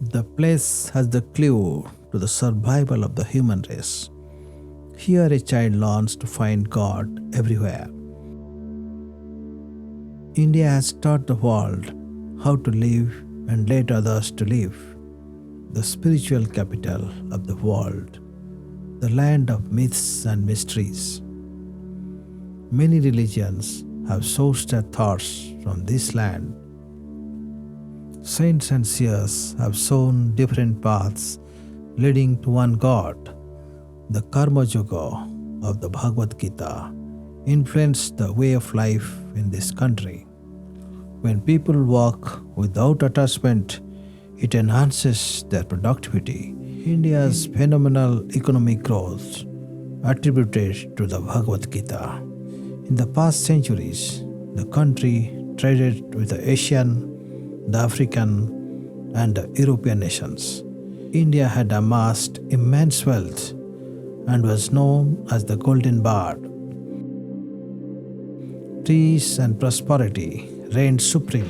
The place has the clue to the survival of the human race. Here, a child learns to find God everywhere. India has taught the world how to live and let others to live. The spiritual capital of the world, the land of myths and mysteries. Many religions have sourced their thoughts from this land. Saints and seers have shown different paths leading to one God. The Karma Yoga of the Bhagavad Gita influenced the way of life in this country. When people work without attachment, it enhances their productivity. India's phenomenal economic growth attributed to the Bhagavad Gita. In the past centuries, the country traded with the Asian, the African, and the European nations. India had amassed immense wealth and was known as the Golden Bird. Peace and prosperity reigned supreme.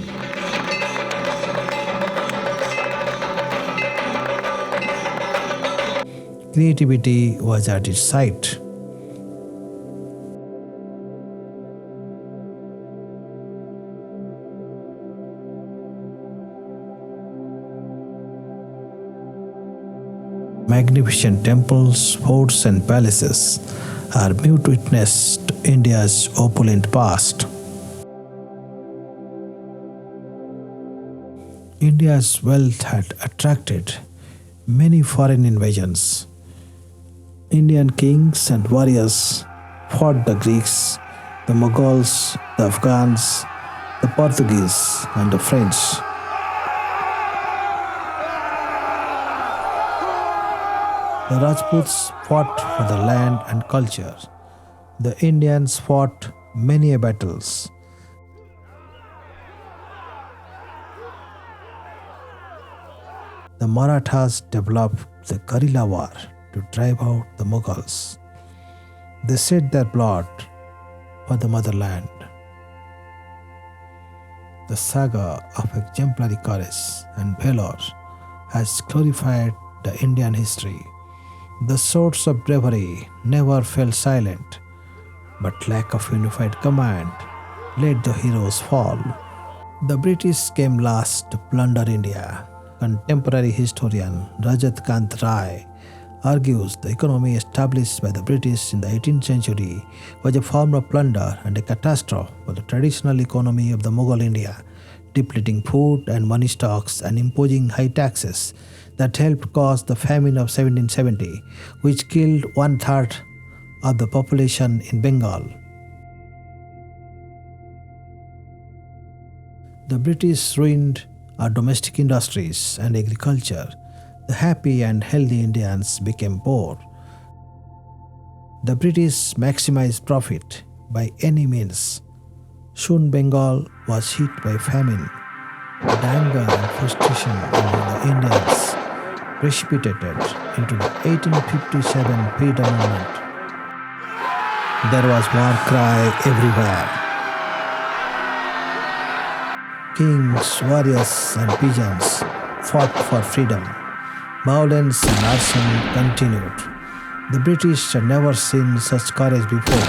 Creativity was at its height. Magnificent temples, forts, and palaces are mute witness to India's opulent past. India's wealth had attracted many foreign invasions. Indian kings and warriors fought the Greeks, the Mughals, the Afghans, the Portuguese, and the French. The Rajputs fought for the land and culture. The Indians fought many battles. The Marathas developed the guerrilla war to drive out the Mughals. They shed their blood for the motherland. The saga of exemplary courage and valor has glorified the Indian history. The swords of bravery never fell silent, but lack of unified command let the heroes fall. The British came last to plunder India. Contemporary historian Rajat Kant Rai argues the economy established by the British in the 18th century was a form of plunder and a catastrophe for the traditional economy of the Mughal India, depleting food and money stocks and imposing high taxes that helped cause the famine of 1770, which killed one-third of the population in Bengal. The British ruined our domestic industries and agriculture. The happy and healthy Indians became poor. The British maximized profit by any means. Soon Bengal was hit by famine. The anger and frustration among the Indians precipitated into the 1857 freedom movement. There was war cry everywhere. Kings, warriors, and peasants fought for freedom. Violence and arson continued. The British had never seen such courage before.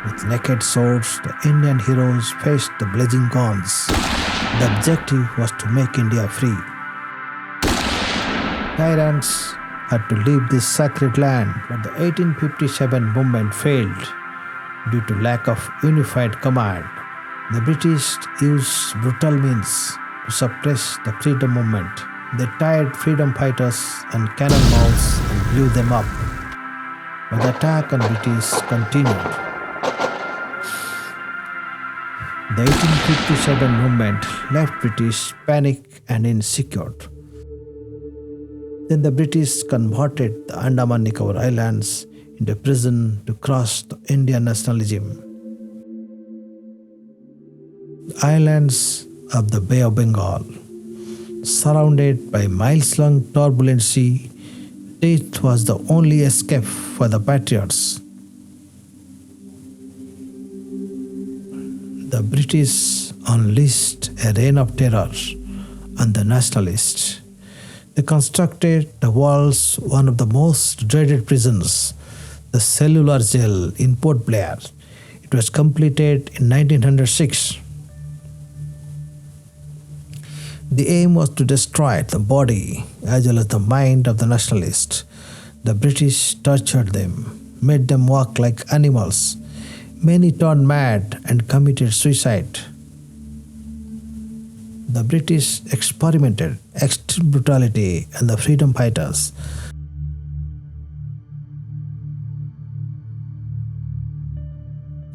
With naked swords, the Indian heroes faced the blazing guns. The objective was to make India free. Tyrants had to leave this sacred land, but the 1857 movement failed due to lack of unified command. The British used brutal means to suppress the freedom movement. They tied freedom fighters on cannonballs and blew them up. But the attack on British continued. The 1857 movement left British panicked and insecure. Then the British converted the Andaman Nicobar Islands into a prison to crush the Indian nationalism. The islands of the Bay of Bengal, surrounded by miles-long turbulent sea, death was the only escape for the patriots. The British unleashed a reign of terror on the nationalists. They constructed the world's one of the most dreaded prisons, the Cellular Jail in Port Blair. It was completed in 1906. The aim was to destroy the body as well as the mind of the nationalists. The British tortured them, made them walk like animals. Many turned mad and committed suicide. The British experimented extreme brutality and the freedom fighters.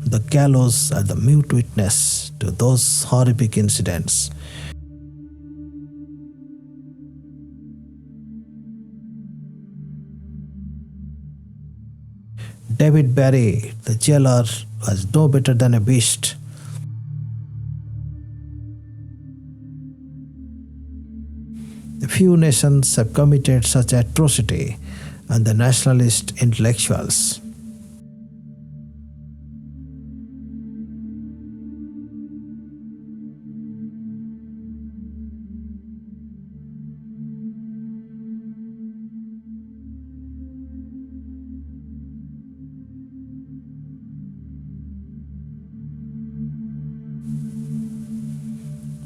The gallows are the mute witness to those horrific incidents. David Barry, the jailer, was no better than a beast. Few nations have committed such atrocity, and the nationalist intellectuals.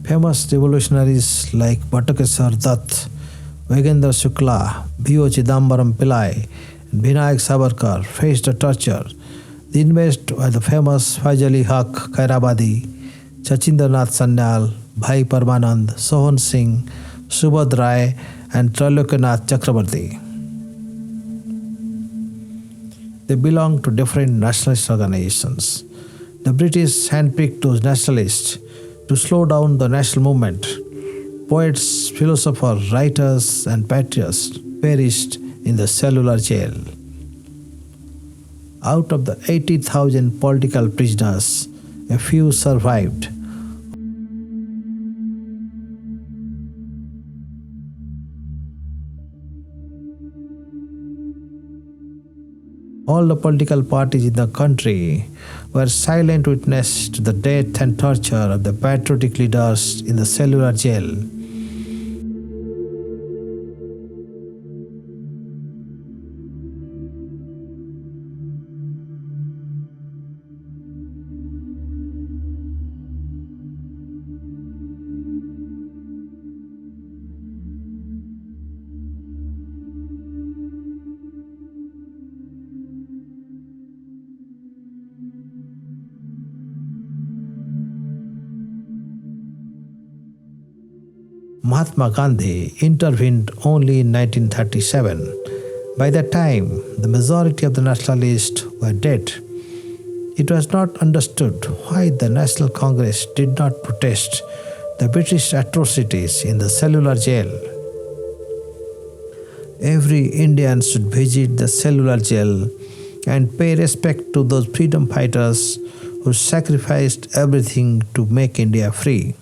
Famous revolutionaries like Bhatakeshwar Dutt, Vagendra Shukla, B.O. Chidambaram Pillai, and Vinayak Savarkar faced the torture. The inmates were the famous Faizali Haq Khairabadi, Sachindranath Sanyal, Bhai Parmanand, Sohan Singh, Subodh Rai, and Trailokanath Chakrabarti. They belonged to different nationalist organizations. The British handpicked those nationalists to slow down the national movement. Poets, philosophers, writers, and patriots perished in the Cellular Jail. Out of the 80,000 political prisoners, a few survived. All the political parties in the country were silent witness to the death and torture of the patriotic leaders in the Cellular Jail. Mahatma Gandhi intervened only in 1937. By that time, the majority of the nationalists were dead. It was not understood why the National Congress did not protest the British atrocities in the Cellular Jail. Every Indian should visit the Cellular Jail and pay respect to those freedom fighters who sacrificed everything to make India free.